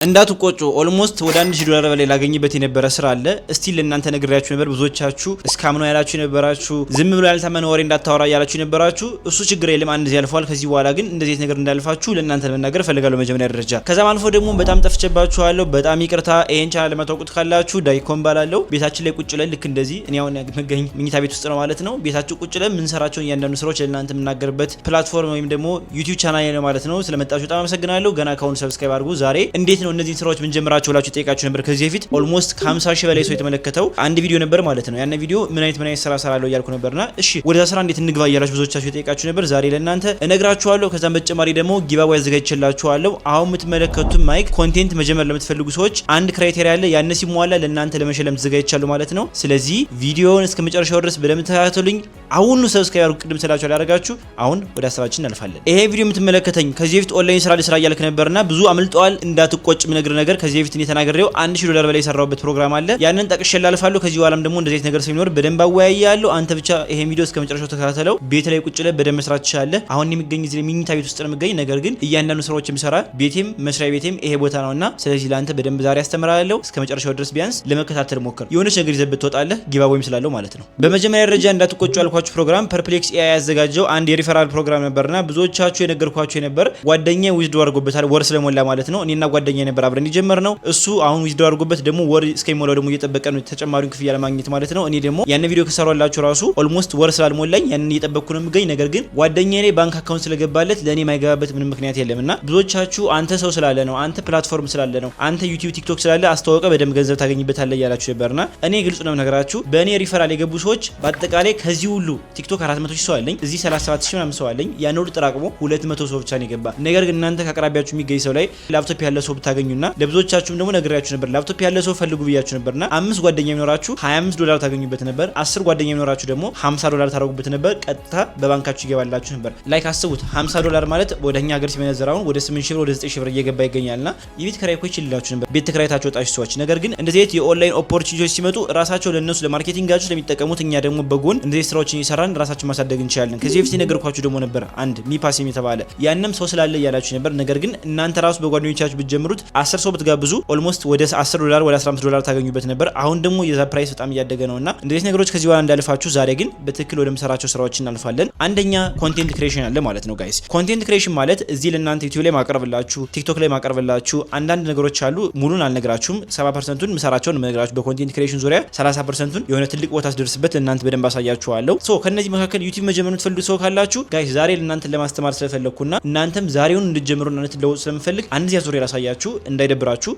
እንዳትቆጩ ኦልሞስት ወደ $1000 በላይ ላገኝበት የነበረ ስራ አለ። እስቲ ለእናንተ ነግሬያችሁ ነበር። ብዙዎቻችሁ እስካም ነው ያላችሁ የነበራችሁ፣ ዝም ብሎ ያልታመነ ወሬ እንዳታወራ ያላችሁ የነበራችሁ። እሱ ችግር የለም አንድ ያልፏል። ከዚህ በኋላ ግን እንደዚህ ነገር እንዳልፋችሁ ለእናንተ መናገር ፈልጋለሁ መጀመሪያ ደረጃ። ከዛም አልፎ ደግሞ በጣም ጠፍቼባችኋለሁ። በጣም ይቅርታ። ይሄን ቻናል ለማታውቁት ካላችሁ ዳይኮን ባላለው ቤታችን ላይ ቁጭ ብለን ልክ እንደዚህ እኔ አሁን መገኝ መኝታ ቤት ውስጥ ነው ማለት ነው። ቤታችሁ ቁጭ ብለን ምን ሰራቸው እያንዳንዱ ስራዎች ለእናንተ የምናገርበት ፕላትፎርም ወይም ደግሞ ዩቲዩብ ቻናል ነው ማለት ነው። ስለመጣችሁ በጣም አመሰግናለሁ። ገና ካሁን ሰብስክራይብ አድርጉ። ዛሬ እንዴት ነው እነዚህ ስራዎች ምን ጀምራችሁ ላችሁ ጠይቃችሁ ነበር። ከዚህ በፊት ኦልሞስት ከ50,000 በላይ ሰው የተመለከተው አንድ ቪዲዮ ነበር ማለት ነው። ያን ቪዲዮ ምን አይነት ስራ ሰራለው እያልኩ ነበርና እሺ ወደዛ ስራ እንዴት እንግባ እያላችሁ ብዙዎቻችሁ ጠይቃችሁ ነበር። ዛሬ ለእናንተ እነግራችኋለሁ። ከዛም በተጨማሪ ደግሞ ጊቫዌ አዘጋጅቼላችኋለሁ። አሁን የምትመለከቱት ማይክ ኮንቴንት መጀመር ለምትፈልጉ ሰዎች አንድ ክራይቴሪያ አለ። ያን ሲሟላ ለእናንተ ለመሸለም ተዘጋጅቻለሁ ማለት ነው። ስለዚህ ቪዲዮውን እስከ መጨረሻው ድረስ በደንብ ተከታተሉኝ። አሁን ሰብስክራይብ አድርጉ። ቅድም ስላችሁ ያደረጋችሁ አሁን ወደ ሀሳባችን እናልፋለን። ይሄ ቪዲዮ የምትመለከተኝ ከዚህ በፊት ኦንላይን ስራ ለስራ እያልክ ነበርና ብዙ አምልጠዋል። እንዳትቆጭ ምነግር ነገር ከዚህ በፊት የተናገረው $1000 በላይ የሰራውበት ፕሮግራም አለ። ያንን ጠቅሼ ላልፋለሁ። ከዚህ በኋላም ደግሞ እንደዚህ ነገር ሲኖር በደንብ አወያያለሁ። አንተ ብቻ ይሄ ቪዲዮ እስከ መጨረሻው ተከታተለው። ቤት ላይ ቁጭ ብለህ በደንብ መስራት ትችላለህ። አሁን የሚገኝ እዚህ መኝታ ቤት ውስጥ ነው የምገኝ። ነገር ግን እያንዳንዱ ስራዎች የምሰራ ቤቴም መስሪያ ቤቴም ይሄ ቦታ ነውና ስለዚህ ለአንተ በደንብ ዛሬ አስተምራለሁ። እስከ መጨረሻው ድረስ ቢያንስ ለመከታተል ሞክር። የሆነች ነገር ይዘብት ትወጣለህ። ጊቫዌም ስላለው ማለት ነው። በመጀመሪያ ደረጃ እንዳትቆጩ ያልኳችሁ ፕሮግራም ፐርፕሌክስ ኤአይ ያዘጋጀው አንድ የሪፈራል ፕሮግራም ነበርና ብዙዎቻችሁ የነገርኳችሁ የነበር ጓደኛዬ ዊዝድሮ አድርጎበታል። ወር ስለሞላ ማለት ነው። እኔና ጓደኛዬ ነበር አብረን የጀመርነው። እሱ አሁን ዊዝድሮ አድርጎበት ደግሞ ወር እስከሚሞላው ደግሞ እየጠበቀ ነው ተጨማሪውን ክፍያ ለማግኘት ማለት ነው። እኔ ደግሞ ያን ቪዲዮ ከሰራላችሁ ራሱ ኦልሞስት ወር ስላልሞላኝ ያንን እየጠበቅኩ ነው የምገኝ። ነገር ግን ጓደኛዬ ላይ ባንክ አካውንት ስለገባለት ለኔ የማይገባበት ምንም ምክንያት የለምና ብዙዎቻችሁ አንተ ሰው ስላለ ነው፣ አንተ ፕላትፎርም ስላለ ነው፣ አንተ ዩቲዩብ ቲክቶክ ስላለ አስተዋወቀ በደንብ ገንዘብ ታገኝበታለህ እያላችሁ ነበርና እኔ ግልጽ ነው ነገራችሁ። በእኔ ሪፈራል የገቡ ሰዎች በአጠቃላይ ከዚህ ሁሉ ቲክቶክ 400,000 ሰው አለኝ፣ እዚህ 37,000 ምናምን ሰው አለኝ። ያን ሁሉ ተራቅሞ 200 ሰው ብቻ ነው የገባ። ነገር ግን እናንተ ከአቅራቢያችሁ የሚገኝ ሰው ላይ ላፕቶፕ ያለ ሰው ብታገኙና ለብዙዎቻችሁም ደግሞ ነግሬያችሁ ነበር ላፕቶፕ ያለ ሰው ፈልጉ ብያችሁ ነበርና 5 ጓደኛ የሚኖራችሁ $25 ታገኙበት ነበር። 10 ጓደኛ የሚኖራችሁ ደግሞ $50 ታረጉበት ነበር። ቀጥታ በባንካችሁ ይገባላችሁ ነበር። ላይክ አስቡት $50 ማለት ወደኛ ሀገር ሲመነዘራው ወደ 8,000 ብር ወደ 9,000 ብር እየገባ ይገኛልና የቤት ክራይ እኮ ይችላልላችሁ ነበር። ቤት ክራይታችሁ ወጣችሁ ሰዎች። ነገር ግን እንደዚህ የኦንላይን ኦፖርቹኒቲዎች ሲመጡ ራሳቸው ለነሱ ለማርኬቲንጋችሁ ስለሚጠቀሙት እኛ ደግሞ በጎን እንደዚህ ስራዎችን እየሰራን ራሳችን ማሳደግ እንችላለን። ከዚህ በፊት ነገርኳችሁ ደግሞ ነበር አንድ ሚፓስ የተባለ ያንንም ሰው ስላለ ያላችሁ ነበር። ነገር ግን እናንተ ራሱ በጓደኞቻችሁ ብትጀምሩት 10 ሰው ብትጋብዙ ኦልሞስት ወደ $10 ወደ $15 ታገኙበት ነበር። አሁን ደግሞ የዛ ፕራይስ በጣም እያደገ ነውና እንደዚህ ነገሮች ከዚህ በኋላ እንዳልፋችሁ ዛሬ ግን በትክክል ወደ መሰራቸው ስራዎች እናልፋለን። አንደኛ ኮንቴንት ክሬሽን አለ ማለት ነው ጋይስ። ኮንቴንት ክሬሽን ማለት እዚህ ለእናንተ ዩቲዩብ ላይ ማቀርብላችሁ፣ ቲክቶክ ላይ ማቀርብላችሁ አንዳንድ ነገሮች አሉ። ሙሉን አልነግራችሁም። 70%ን መሰራቸውን ነገራችሁ። በኮንቴንት ክሬሽን ዙሪያ 30%ን የሆነ ትልቅ ቦታ ስደርስበት ለእናንተ በደንብ አሳያችኋለሁ። ከነዚህ መካከል ዩቲዩብ መጀመር የምትፈልጉ ሰው ካላችሁ ጋይስ ዛሬ ለእናንተ ለማስተማር ስለፈለኩና እናንተም ዛሬውን እንድትጀምሩና እንድትለውጡ ስለምፈልግ አንድ ዙሪያ ላሳያችሁ እንዳይደብራችሁ።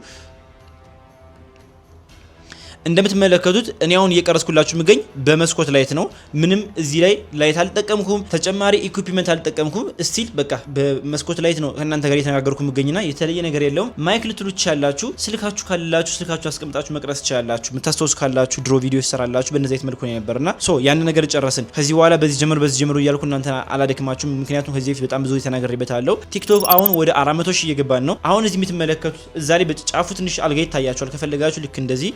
እንደምትመለከቱት እኔ አሁን እየቀረስኩላችሁ ምገኝ በመስኮት ላይት ነው። ምንም እዚህ ላይ ላይት አልተጠቀምኩም፣ ተጨማሪ ኢኩዊፕመንት አልተጠቀምኩም። ስቲል በቃ በመስኮት ላይት ነው ከእናንተ ጋር የተነጋገርኩ ምገኝና የተለየ ነገር የለውም። ማይክ ልትሉ ትችላላችሁ። ስልካችሁ ካላችሁ ስልካችሁ አስቀምጣችሁ መቅረስ ትችላላችሁ። የምታስተውሱ ካላችሁ ድሮ ቪዲዮ ይሰራላችሁ በእነዚህ አይነት መልኩ ነው ነበርና ያን ነገር ጨረስን። ከዚህ በኋላ በዚህ ጀምሩ እያልኩ እናንተ አላደክማችሁም። ምክንያቱም ከዚህ በፊት በጣም ብዙ የተናገርበታለሁ። ቲክቶክ አሁን ወደ 400,000 እየገባን ነው። አሁን እዚህ የምትመለከቱት እዛ ላይ በጫፉ ትንሽ አልጋ ይታያችኋል። ከፈለጋችሁ ልክ እንደዚህ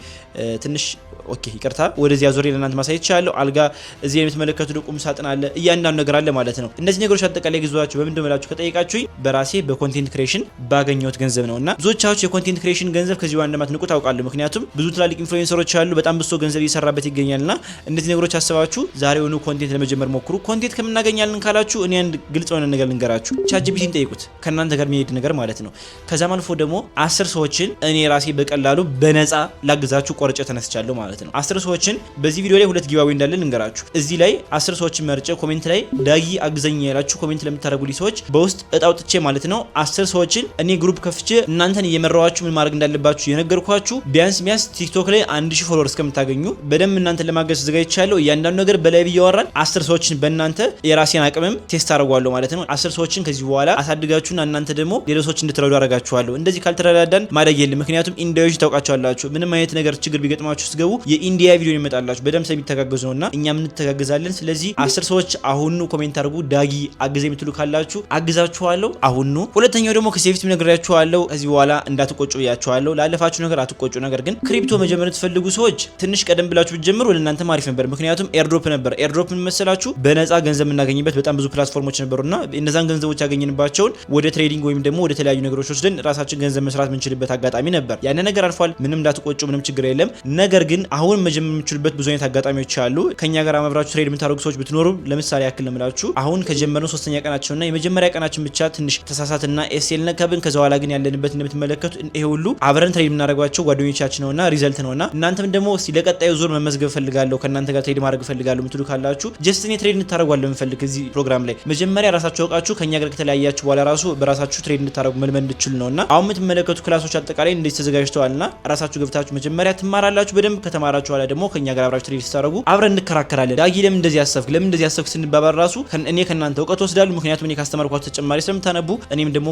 ትንሽ ኦኬ ይቅርታ ወደዚህ አዞሬ ለእናንተ ማሳየት ይችላል። አልጋ እዚህ የምትመለከቱት ቁም ሳጥን አለ፣ እያንዳንዱ ነገር አለ ማለት ነው። እነዚህ ነገሮች አጠቃላይ ግዙዋችሁ በምንድን ብላችሁ ከጠይቃችሁኝ በራሴ በኮንቴንት ክሬሽን ባገኘሁት ገንዘብ ነውና ብዙዎቻችሁ የኮንቴንት ክሬሽን ገንዘብ ከዚህ ዋና እንደማትንቁ ታውቃለሁ። ምክንያቱም ብዙ ትላልቅ ኢንፍሉዌንሰሮች አሉ፣ በጣም ብዙ ገንዘብ እየሰራበት ይገኛልና እነዚህ ነገሮች አስባችሁ ዛሬውኑ ኮንቴንት ለመጀመር ሞክሩ። ኮንቴንት ከምናገኛለን ካላችሁ እኔ አንድ ግልጽ የሆነ ነገር ልንገራችሁ። ቻትጂፒቲን ጠይቁት፣ ከእናንተ ጋር የሚሄድ ነገር ማለት ነው። ከዛም አልፎ ደግሞ 10 ሰዎችን እኔ ራሴ በቀላሉ በነፃ ላግዛችሁ ቆርጬ ተነስቻለሁ ማለት ነው። 10 ሰዎችን በዚህ ቪዲዮ ላይ 2 ጊቫዌ እንዳለ ልንገራችሁ። እዚህ ላይ 10 ሰዎችን መርጬ ኮሜንት ላይ ዳጊ አግዘኝ ያላችሁ ኮሜንት ለምታደርጉልኝ ሰዎች በውስጥ እጣውጥቼ ማለት ነው 10 ሰዎችን እኔ ግሩፕ ከፍቼ እናንተን እየመራዋችሁ ምን ማድረግ እንዳለባችሁ የነገርኳችሁ ቢያንስ ቲክቶክ ላይ 1000 ፎሎወር እስከምታገኙ በደንብ እናንተን ለማገዝ ተዘጋጅቻለሁ። እያንዳንዱ ነገር በላይቭ እያወራን 10 ሰዎችን በእናንተ የራሴን አቅምም ቴስት አደርጋለሁ ማለት ነው። 10 ሰዎችን ከዚህ በኋላ አሳድጋችሁና እናንተ ደግሞ ሌሎች ሰዎች እንድትረዱ አደርጋችኋለሁ። እንደዚህ ካልተረዳዳን ማደግ የለም። ምክንያቱም ኢንዳዮች ታውቃችኋላችሁ ምንም አይነት ነገር ችግር ቢገጥማችሁ ስትገቡ የኢንዲያ ቪዲዮ ይመጣላችሁ በደም ስለሚተጋገዙ ነውና እኛም እንተጋገዛለን። ስለዚህ 10 ሰዎች አሁን ኮሜንት አድርጉ ዳጊ አግዘ የምትሉ ካላችሁ አግዛችኋለሁ አሁን ነው። ሁለተኛው ደግሞ ከሴፍቲ ነግሬያችኋለሁ። ከዚህ በኋላ እንዳትቆጩ ብያችኋለሁ። ላለፋችሁ ነገር አትቆጩ። ነገር ግን ክሪፕቶ መጀመር ትፈልጉ ሰዎች ትንሽ ቀደም ብላችሁ ብትጀምሩ ለእናንተ አሪፍ ነበር። ምክንያቱም ኤርድሮፕ ነበር። ኤርድሮፕ ምን መሰላችሁ? በነፃ ገንዘብ የምናገኝበት በጣም ብዙ ፕላትፎርሞች ነበሩና እነዛን ገንዘቦች ያገኘንባቸውን ወደ ትሬዲንግ ወይም ደግሞ ወደ ተለያዩ ነገሮች ወስደን ራሳችን ገንዘብ መስራት የምንችልበት አጋጣሚ ነበር። ያን ነገር አልፏል። ምንም እንዳትቆጩ፣ ምንም ችግር የለም። ነገር ግን አሁን መጀመር የምትችሉበት ብዙ አይነት አጋጣሚዎች አሉ። ከኛ ጋር አብራችሁ ትሬድ የምታደርጉ ሰዎች ብትኖሩ ለምሳሌ ያክል ለምላችሁ አሁን ከጀመረው 3ኛ ቀናችንና የመጀመሪያ ቀናችን ብቻ ትንሽ ተሳሳትና ኤስኤል ነከብን። ከዛ በኋላ ግን ያለንበት እንደምትመለከቱ ይሄ ሁሉ አብረን ትሬድ የምናደርጓቸው ጓደኞቻችን ነውና ሪዘልት ነውና እናንተም ደግሞ እስቲ ለቀጣዩ ዙር መመዝገብ ፈልጋለሁ ከእናንተ ጋር ትሬድ ማድረግ ፈልጋለሁ ምትሉ ካላችሁ ጀስት እኔ ትሬድ እንድታደርጓለሁ የምፈልግ እዚህ ፕሮግራም ላይ መጀመሪያ ራሳችሁ አውቃችሁ ከኛ ጋር ከተለያያችሁ በኋላ ራሱ በራሳችሁ ትሬድ እንድታደርጉ መልመድ እንድትችሉ ነውና አሁን የምትመለከቱ ክላሶች አጠቃላይ እንደዚህ ተዘጋጅተዋልና ራሳችሁ ገብታችሁ መጀመሪያ ትማራላችሁ። በደንብ ከተማራችሁ በኋላ ደግሞ ከኛ ጋር አብራችሁ ትሬድ ስታደርጉ አብረን እንከራከራለን። ዳጊ ለምን እንደዚህ ያሰብክ ለምን እንደዚህ ያሰብክ ስንባባል ራሱ እኔ ከእናንተ እውቀት ወስዳለሁ። ምክንያቱም እኔ ካስተማርኳችሁ ተጨማሪ ስለምታነቡ እኔም ደግሞ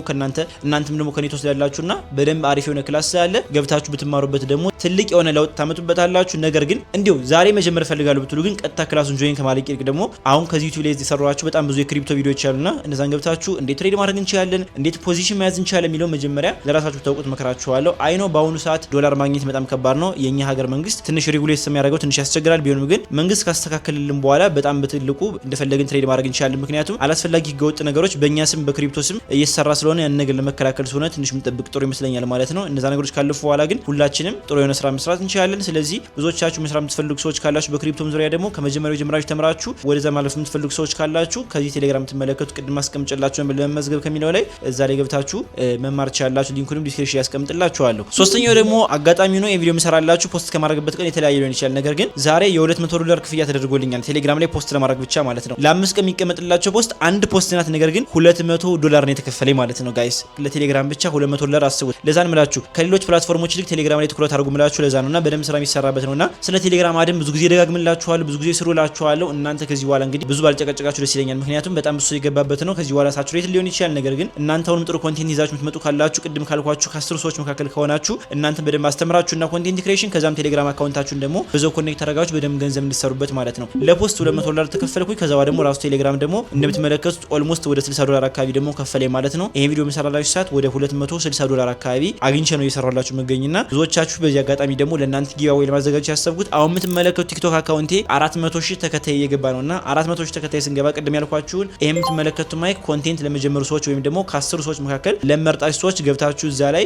እናንተም ደግሞ ከኔ ትወስዳላችሁና በደንብ አሪፍ የሆነ ክላስ ስላለ ገብታችሁ ብትማሩበት ደግሞ ትልቅ የሆነ ለውጥ ታመጡበታላችሁ። ነገር ግን እንዲሁ ዛሬ መጀመር ፈልጋለሁ ብትሉ ግን ቀጥታ ክላሱን ጆይን ከማለቅ ይልቅ ደግሞ አሁን ከዚህ ዩቲዩብ ላይ የሰራኋቸው በጣም ብዙ የክሪፕቶ ቪዲዮዎች አሉና እነዛን ገብታችሁ እንዴት ትሬድ ማድረግ እንችላለን፣ እንዴት ፖዚሽን መያዝ እንችላለን የሚለው መጀመሪያ ለራሳችሁ ታውቁት መከራችኋለሁ። አይ ነው በአሁኑ ሰዓት ዶላር ማግኘት በጣም ከባድ ነው። የኛ ሀገር መንግስት ትንሽ ሬጉሌት የሚያደርገው ትንሽ ያስቸግራል። ቢሆንም ግን መንግስት ካስተካከለልን በኋላ በጣም በትልቁ እንደፈለግን ትሬድ ማድረግ እንችላለን። ምክንያቱም አላስፈላጊ ህገወጥ ነገሮች በእኛ ስም በክሪፕቶ ስም እየሰራ ስለሆነ ያን ነገር ለመከላከል ስለሆነ ትንሽ የምንጠብቅ ጥሩ ይመስለኛል ማለት ነው። እነዛ ነገሮች ካለፉ በኋላ ግን ሁላችንም ጥሩ የሆነ ስራ መስራት እንችላለን። ስለዚህ ብዙዎቻችሁ መስራት የምትፈልጉ ሰዎች ካላችሁ በክሪፕቶም ዙሪያ ደግሞ ከመጀመሪያው ጀምራችሁ ተምራችሁ ወደዛ ማለፍ የምትፈልጉ ሰዎች ካላችሁ ከዚህ ቴሌግራም ትመለከቱ ቅድም አስቀምጬላችሁ ለመመዝገብ ከሚለው ላይ እዛ ላይ ገብታችሁ መማር ትችላላችሁ። ሊንኩንም ዲስክሪፕሽን ያስቀምጥላችኋለሁ። ሶስተኛው ደግሞ አጋጣሚ ነው የቪዲዮ መሰራላችሁ ፖስት ከማድረግበት ቀን የተለያየ ሊሆን ይችላል። ነገር ግን ዛሬ $200 ክፍያ ተደርጎልኛል ቴሌግራም ላይ ፖስት ለማድረግ ብቻ ማለት ነው። ለ5 ቀን የሚቀመጥላችሁ ፖስት አንድ ፖስት ናት። ነገር ግን $200 ነው የተከፈለኝ ማለት ነው ጋይስ። ለቴሌግራም ብቻ $200 አስቡት። ለዛን ምላችሁ ከሌሎች ፕላትፎርሞች ይልቅ ቴሌግራም ላይ ትኩረት አድርጉ ምላችሁ ለዛ ነውና በደንብ ስራ የሚሰራበት ነውና ስለ ቴሌግራም አድም ብዙ ጊዜ ደጋግምላችኋለሁ፣ ብዙ ጊዜ ስሩላችኋለሁ። እናንተ ከዚህ በኋላ እንግዲህ ብዙ ባልጨቀጨቃችሁ ደስ ይለኛል። ምክንያቱም በጣም ብዙ የገባበት ነው። ከዚህ በኋላ ሳቹሬት ሊሆን ይችላል። ነገር ግን እናንተ አሁንም ጥሩ ኮንቴንት ይዛችሁ የምትመጡ ካላችሁ ቅድም ካልኳችሁ ከ10 ሰዎች መካከል ከሆናችሁ እናንተ በደንብ አስተምራችሁና ኮንቴንት ክሬሽን ከዛም ቴሌግራም አካውንታችሁን ደግሞ በዛው ኮኔክት አደረጋችሁ በደንብ ገንዘብ እንድትሰሩበት ማለት ነው። ለፖስት $200 ተከፈልኩኝ። ከዛው ደግሞ ራሱ ቴሌግራም ደግሞ እንደምትመለከቱት ኦልሞስት ወደ $60 አካባቢ ደግሞ ከፈለኝ ማለት ነው። ይሄን ቪዲዮ መሰራላችሁ ሰዓት ወደ $260 አካባቢ አግኝቼ ነው እየሰራላችሁ መገኝና ብዙዎቻችሁ በዚህ አጋጣሚ ደግሞ ለእናንተ ጊቫዌይ ለማዘጋጀት ያሰብኩት አሁን የምትመለከቱት ቲክቶክ አካውንቴ 400,000 ተከታይ እየገባ ነውና 400,000 ተከታይ ስንገባ ቅድም ያልኳችሁን ይሄ የምትመለከቱት ማይክ ኮንቴንት ለመጀመሩ ሰዎች ወይም ደግሞ ከ10 ሰዎች መካከል ለመርጣችሁ ሰዎች ገብታችሁ እዛ ላይ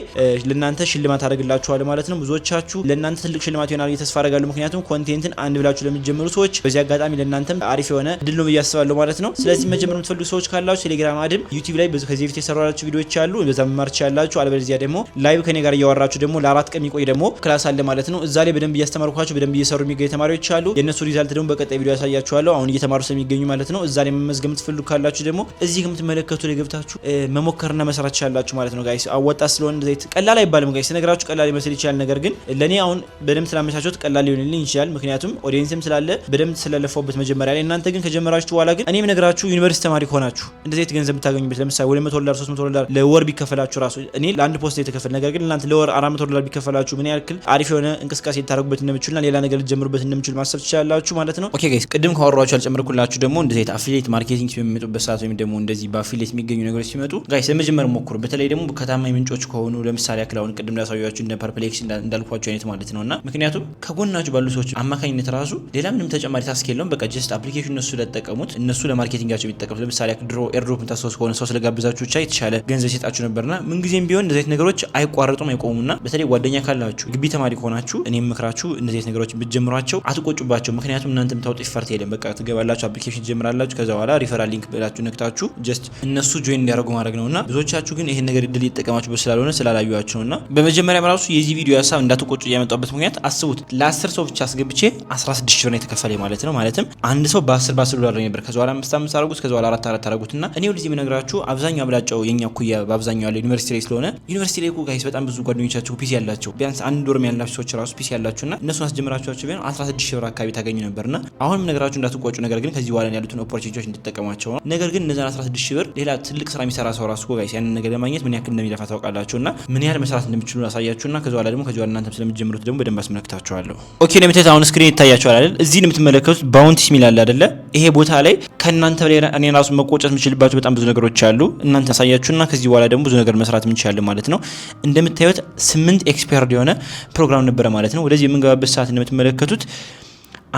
ለእናንተ ሽልማት አደርግላችኋለሁ ማለት ነው። ብዙዎቻችሁ ለእናንተ ትልቅ ሽልማት ይሆናል ተስፋ አደርጋለሁ። ምክንያቱም ኮንቴንትን አንድ ብላችሁ ለምትጀምሩ ሰዎች በዚህ አጋጣሚ ለእናንተም አሪፍ የሆነ ድል ነው ብያስባለሁ ማለት ነው። ስለዚህ መጀመር የምትፈልጉ ሰዎች ካላችሁ ቴሌግራም አድም ዩቲዩብ ላይ ከዚህ በፊት የሰራኋቸው ቪዲዮዎች አሉ፣ በዛ መማር ትችላላችሁ። አለበለዚያ ደግሞ ላይቭ ከኔ ጋር እያወራችሁ ደግሞ ለ4 ቀን የሚቆይ ደግሞ ክላስ አለ ማለት ነው። እዛ ላይ በደንብ እያስተማርኳችሁ በደንብ እየሰሩ የሚገኙ ተማሪዎች አሉ። የነሱ ሪዛልት ደግሞ በቀጣይ ቪዲዮ ያሳያችኋለሁ። አሁን እየተማሩ ስለሚገኙ ማለት ነው። እዛ ላይ መመዝገብ የምትፈልጉ ካላችሁ ደግሞ እዚህ ከምትመለከቱ ላይ ገብታችሁ መሞከርና መስራት ትችላላችሁ ማለት ነው ጋይስ። አወጣ ስለሆነ እንደዚህ ቀላል አይባልም ጋይስ። ነገራችሁ ቀላል ይመስል ይችላል። ነገር ግን ለኔ አሁን በደንብ ስላመቻችሁት ቀላል ሊሆንልኝ ይችላል። ምክንያቱም ኦዲየንስም ስላለ በደንብ ስለለፈውበት መጀመሪያ ላይ። እናንተ ግን ከጀመራችሁ በኋላ ግን እኔም ነገራችሁ ዩኒቨርሲቲ ተማሪ ሆናችሁ እንደዚህ ገንዘብ ብታገኙበት ለምሳሌ $200 $300 ለወር ቢከፈላችሁ ራሱ እኔ ለአንድ ፖስት የተከፈለ ነገር ግን እናንተ ለወር $400 ቢከፈላችሁ ምን ያክል አሪፍ የሆነ እንቅስቃሴ ታደርጉበት እንደምትችሉና ሌላ ነገር ልትጀምሩበት እንደምትችሉ ማሰብ ትችላላችሁ ማለት ነው። ኦኬ ጋይስ ቅድም ካወራችሁ አልጨመርኩላችሁ ደግሞ እንደዚህ አፊሊየት ማርኬቲንግ የሚመጡበት ሰዓት ወይም ደግሞ እንደዚህ በአፊሊየት የሚገኙ ነገሮች ሲመጡ ጋይስ ለመጀመር ሞክሩ። በተለይ ደግሞ ከታማኝ ምንጮች ከሆኑ ለምሳሌ አክላውን ቅድም ላሳያችሁ እንደ ፐርፕሌክስ እንዳልኳችሁ አይነት ማለት ነውና ምክንያቱም ከጎናችሁ ባሉ ሰዎች አማካኝነት ራሱ ሌላ ምንም ተጨማሪ ታስክ የለውም። በቃ ጀስት አፕሊኬሽን እነሱ ለተጠቀሙት እነሱ ለማርኬቲንጋቸው የሚጠቀሙት ለምሳሌ ድሮ ኤርድሮፕ ታስታውሱ ከሆነ ሰው ስለጋብዛችሁ ብቻ የተሻለ ገንዘብ ሲጣችሁ ነበርና ምን ጊዜም ቢሆን እንደዚህ አይነት ነገሮች አይቋረጡም አይቆሙና በተለይ ጓደኛ ካላችሁ ግቢ ተማሪ ከሆናችሁ እኔም ምክራችሁ እንደዚህ አይነት ነገሮች ብትጀምሯቸው አትቆጩባቸው። ምክንያቱም እናንተ የምታወጡ ይፈርት የለም። በቃ ትገባላችሁ አፕሊኬሽን ትጀምራላችሁ። ከዛ በኋላ ሪፈራል ሊንክ ብላችሁ ነክታችሁ ጀስት እነሱ ጆይን እንዲያደርጉ ማድረግ ነውና ብዙዎቻችሁ ግን ይሄን ነገር እድል እየተጠቀማችሁ ስላልሆነ ስላላዩዋችሁ ነውና በመጀመሪያ ራሱ የዚህ ቪዲዮ ሀሳብ እንዳትቆጩ ያመጣበት ምክንያት አስቡት። ለ10 ሰው ብቻ አስገብቼ 16 ብር ነው የተከፈለኝ ማለት ነው። ማለትም አንድ ሰው $10 ነበር። ከዛ በኋላ 5 አረጉት፣ ከዛ በኋላ 4 አረጉትና እኔ ወደዚህ የምነግራችሁ አብዛኛው አብላጫው የኛ ኩያ በአብዛኛው ያለው ዩኒቨርሲቲ ላይ ስለሆነ ዩኒቨርሲቲ ላይ ጋይስ በጣም ብዙ ጓደኞቻችሁ ፒሲ ያላቸው ቢያንስ አንድ ዶርም ያላችሁ ሰዎች ራሱ ፒሲ ያላችሁና እነሱን አስጀምራችኋቸው ቢሆን 16 ብር አካባቢ ታገኙ ነበርና አሁንም ነገራችሁ እንዳትቆጩ። ነገር ግን ከዚህ በኋላ ያሉትን ኦፖርቹኒቲዎች እንድትጠቀሟቸው ነው። ነገር ግን እነዛን 16 ብር ሌላ ትልቅ ስራ የሚሰራ ሰው ራሱ ጋይስ ያንን ነገር ለማግኘት ምን ያክል እንደሚለፋ ታውቃላችሁና ምን ያህል መስራት እንደምትችሉ አሳያችሁና ከዛ በኋላ ደግሞ ከዚህ በኋላ እናንተም ስለምትጀምሩት ደግሞ በደንብ አስመለክታችኋለሁ። ኦኬ ለምትት አሁን ስክሪን ይታያችኋል አይደል? እዚህ የምትመለከቱት ባውንቲስ ሚል አለ አይደለ? ይሄ ቦታ ላይ ከእናንተ ላይ እኔ ራሱ መቆጨት የምችልባቸው በጣም ብዙ ነገሮች አሉ። እናንተ ያሳያችሁና ከዚህ በኋላ ደግሞ ብዙ ነገር መስራት እንችላለን ማለት ነው። እንደምታዩት 8 ኤክስፓየርድ የሆነ ፕሮግራም ነበረ ማለት ነው። ወደዚህ የምንገባበት ሰዓት እንደምትመለከቱት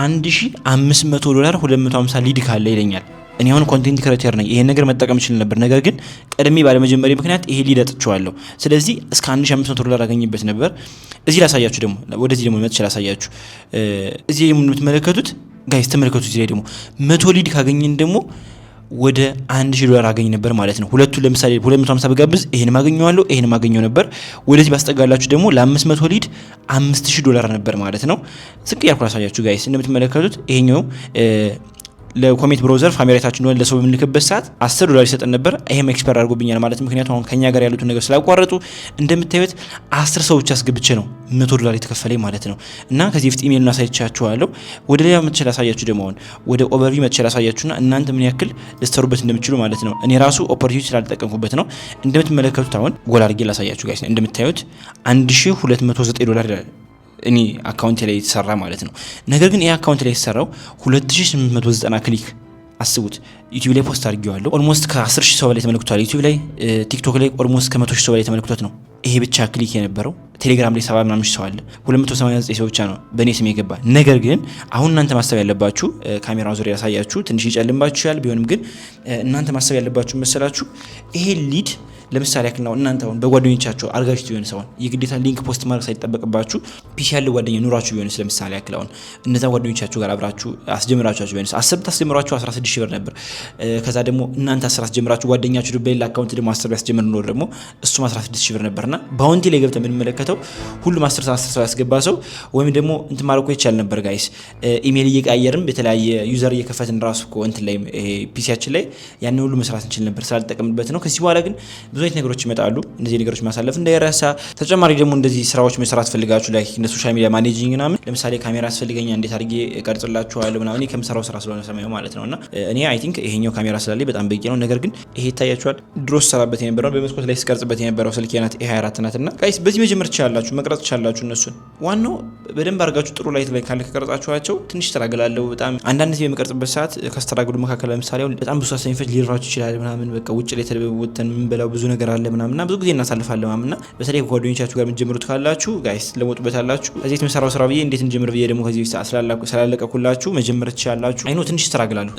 $1500 250 ሊድ ካለ ይለኛል። እኔ አሁን ኮንቴንት ክሬተር ነኝ፣ ይሄን ነገር መጠቀም እችል ነበር። ነገር ግን ቀድሜ ባለመጀመሪያ ምክንያት ይሄ ሊድ አጥቼዋለሁ። ስለዚህ እስከ $1500 አገኝበት ነበር። እዚህ ላሳያችሁ ደግሞ ወደዚህ ደግሞ መጥቼ ላሳያችሁ። እዚህ ደግሞ የምትመለከቱት ጋይስ ተመልከቱ። እዚህ ላይ ደግሞ 100 ሊድ ካገኘን ደግሞ ወደ $1000 አገኝ ነበር ማለት ነው። ሁለቱን ለምሳሌ 250 በጋብዝ ይሄን ማገኘዋለሁ፣ ይሄን ማገኘው ነበር። ወደዚህ ባስጠጋላችሁ ደግሞ ለ500 ሊድ $5000 ነበር ማለት ነው። ዝቅ ያልኩ ላሳያችሁ ጋይስ። እንደምትመለከቱት ይሄኛው ለኮሜንት ብራውዘር ፋሚሊታችን እንደሆነ ለሰው በምንልክበት ሰዓት $10 ይሰጠን ነበር። ይሄም ኤክስፐር አድርጎብኛል ማለት ምክንያቱም አሁን ከኛ ጋር ያሉትን ነገር ስላቋረጡ እንደምታዩት 10 ሰው ብቻ አስገብቼ ነው $100 የተከፈለኝ ማለት ነው። እና ከዚህ በፊት ኢሜል እናሳይቻችኋለሁ። ወደ ሌላ መጥቼ ላሳያችሁ ደግሞ አሁን ወደ ኦቨርቪው መጥቼ ላሳያችሁና እናንተ ምን ያክል ልትሰሩበት እንደምትችሉ ማለት ነው። እኔ ራሱ ኦፖርቹኒቲ ስላልተጠቀምኩበት ነው። እንደምትመለከቱት አሁን ጎል አድርጌ ላሳያችሁ ጋይስ። እንደምታዩት $1209 እኔ አካውንት ላይ የተሰራ ማለት ነው። ነገር ግን ይሄ አካውንት ላይ የተሰራው 2890 ክሊክ አስቡት። ዩቲዩብ ላይ ፖስት አድርጌዋለሁ። ኦልሞስት ከ10000 ሰው በላይ ተመልክቷል። ዩቲዩብ ላይ ቲክቶክ ላይ ኦልሞስት ከ100000 ሰው በላይ ተመልክቶት ነው ይሄ ብቻ ክሊክ የነበረው። ቴሌግራም ላይ 70 ምናምን ሰው አለ። 289 ሰው ብቻ ነው በእኔ ስም የገባ። ነገር ግን አሁን እናንተ ማሰብ ያለባችሁ ካሜራውን ዙሪያ ያሳያችሁ ትንሽ ይጨልምባችሁ ይችላል። ቢሆንም ግን እናንተ ማሰብ ያለባችሁ መሰላችሁ ይሄ ሊድ ለምሳሌ ያክል ነው እናንተ አሁን በጓደኞቻችሁ አርጋችሁ ቢሆን ሰውን የግዴታ ሊንክ ፖስት ማድረግ ሳይጠበቅባችሁ ፒሲ ያለው ጓደኛ ኑራችሁ ቢሆንስ ለምሳሌ ያክል አሁን እነዛ ጓደኞቻችሁ ጋር አብራችሁ አስጀምራችሁ ቢሆንስ 10 ታስጀምራችሁ $16000 ነበር። ከዛ ደግሞ እናንተ 10 አስጀምራችሁ ጓደኛችሁ በሌላ አካውንት ደግሞ 10 ያስጀምር ነው ደግሞ እሱም $16000 ነበርና ባውንቲ ላይ ገብተን የምንመለከተው ሁሉም 10 ሰው ያስገባ ሰው ወይም ደግሞ እንት ማረቆ ይቻል ነበር ጋይስ። ኢሜል እየቀያየርን በተለያየ ዩዘር እየከፈትን ራሱ ኮንት ላይ ፒሲያችን ላይ ያን ሁሉ መስራት እንችል ነበር ስላልተጠቀምንበት ነው። ከዚህ በኋላ ግን ብዙ አይነት ነገሮች ይመጣሉ። እነዚህ ነገሮች ማሳለፍ እንዳይረሳ። ተጨማሪ ደግሞ እንደዚህ ስራዎች መስራት ፈልጋችሁ ላይ እንደ ሶሻል ሚዲያ ማኔጂንግ እና ለምሳሌ ካሜራ ያስፈልገኛል እንዴት አድርጌ ቀርጽላችኋለሁ ምናምን እኔ ከምሰራው ስራ ስለሆነ ሰማዩ ማለት ነውና እኔ አይ ቲንክ ይሄኛው ካሜራ ስላለኝ በጣም በቂ ነው። ነገር ግን ይሄ ይታያችኋል ድሮ ሰራበት የነበረው በመስኮት ላይ ስቀርጽበት የነበረው ስልክ ናት A24 ናትና ጋይስ በዚህ መጀመር ትችላላችሁ፣ መቅረጽ ትችላላችሁ። እነሱን ዋናው በደንብ አድርጋችሁ ጥሩ ላይት ላይ ካለ ከቀረጻችኋቸው ትንሽ ተራገላለው በጣም አንዳንድ ጊዜ በመቀርጽበት ሰዓት ከስተራገሉ መካከል ለምሳሌ አሁን በጣም ብዙ አሳይፈት ሊራችሁ ይችላል ምናምን በቃ ውጭ ላይ ተደብውተን ምን በላው ብዙ ነገር አለ ምናምንና ብዙ ጊዜ እናሳልፋለን ምናምንና በተለይ ጓደኞቻችሁ ጋር የምትጀምሩት ካላችሁ ጋይስ ለሞጡበት አላችሁ እዚህ የምሰራው ስራ ብዬ እንዴት እንጀምር ብዬ ደግሞ ከዚህ ስላለቀኩላችሁ መጀመር ትችላላችሁ። አይኖ ትንሽ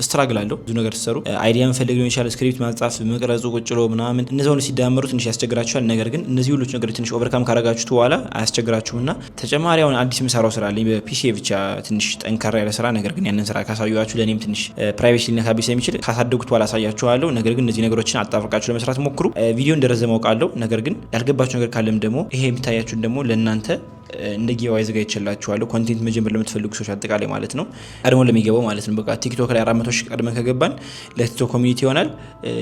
ስትራግላለሁ ብዙ ነገር ተሰሩ አይዲያ መፈለግ ሊሆን ይችላል፣ ስክሪፕት ማጻፍ፣ መቅረጹ፣ ቁጭሎ ምናምን እነዛውን ሲዳመሩ ትንሽ ያስቸግራችኋል። ነገር ግን እነዚህ ሁሉ ነገሮች ትንሽ ኦቨርካም ካረጋችሁት በኋላ አያስቸግራችሁምና ተጨማሪ አሁን አዲስ የምሰራው ስራ አለኝ በፒሲ ብቻ ትንሽ ጠንካራ ያለ ስራ። ነገር ግን ያንን ስራ ካሳዩዋችሁ ለኔም ትንሽ ፕራይቬሲ ሊነካብኝ ስለሚችል ካሳደጉት በኋላ አሳያችኋለሁ። ነገር ግን እነዚህ ነገሮችን አጣፍቃችሁ ለመስራት ሞክሩ። ቪዲዮ እንደረዘመው አውቃለሁ። ነገር ግን ያልገባችሁ ነገር ካለም ደግሞ ይሄ የሚታያችሁን ደግሞ ለእናንተ እንደ ጊቫዌይ አዘጋጅቼላችኋለሁ። ኮንቴንት መጀመር ለምትፈልጉ ሰዎች አጠቃላይ ማለት ነው ቀድሞ ለሚገባው ማለት ነው። በቃ ቲክቶክ ላይ 400,000 ቀድመን ከገባን ለቲክቶክ ኮሚኒቲ ይሆናል።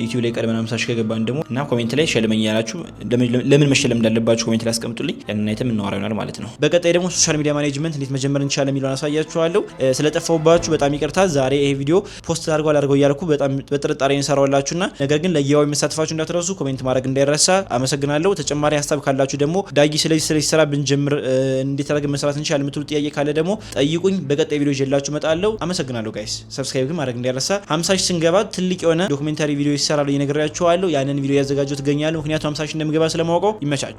ዩቲዩብ ላይ ቀድመን 50,000 ከገባን ደግሞ እና ኮሜንት ላይ ሸልመኝ ያላችሁ ለምን መሸለም እንዳለባችሁ ኮሜንት ላይ አስቀምጡልኝ። ያንን አይተም እናወራ ይሆናል ማለት ነው። በቀጣይ ደግሞ ሶሻል ሚዲያ ማኔጅመንት እንዴት መጀመር እንችላለን የሚለውን አሳያችኋለሁ። ስለጠፋውባችሁ በጣም ይቅርታ። ዛሬ ይሄ ቪዲዮ ፖስት አድርገው እያልኩ በጣም በጥርጣሬ እንሰራውላችሁና ነገር ግን ለጊቫዌይ መሳተፋችሁ እንዳትረሱ፣ ኮሜንት ማድረግ እንዳይረሳ። አመሰግናለሁ። ተጨማሪ ሀሳብ ካላችሁ ደግሞ ዳጊ ስለዚህ ስራ ብንጀምር እንዴት አድርገን መስራት እንችላለን የምትሉ ጥያቄ ካለ ደግሞ ጠይቁኝ። በቀጣይ ቪዲዮ ይዤላችሁ እመጣለሁ። አመሰግናለሁ ጋይስ። ሰብስክራይብ ግን ማድረግ እንዳይረሳ። 50,000 ስንገባ ትልቅ የሆነ ዶክመንታሪ ቪዲዮ ይሰራል እየነገራችኋለሁ። ያንን ቪዲዮ ያዘጋጀው ትገኛለሁ። ምክንያቱም 50,000 እንደምገባ ስለማውቀው። ይመቻችሁ።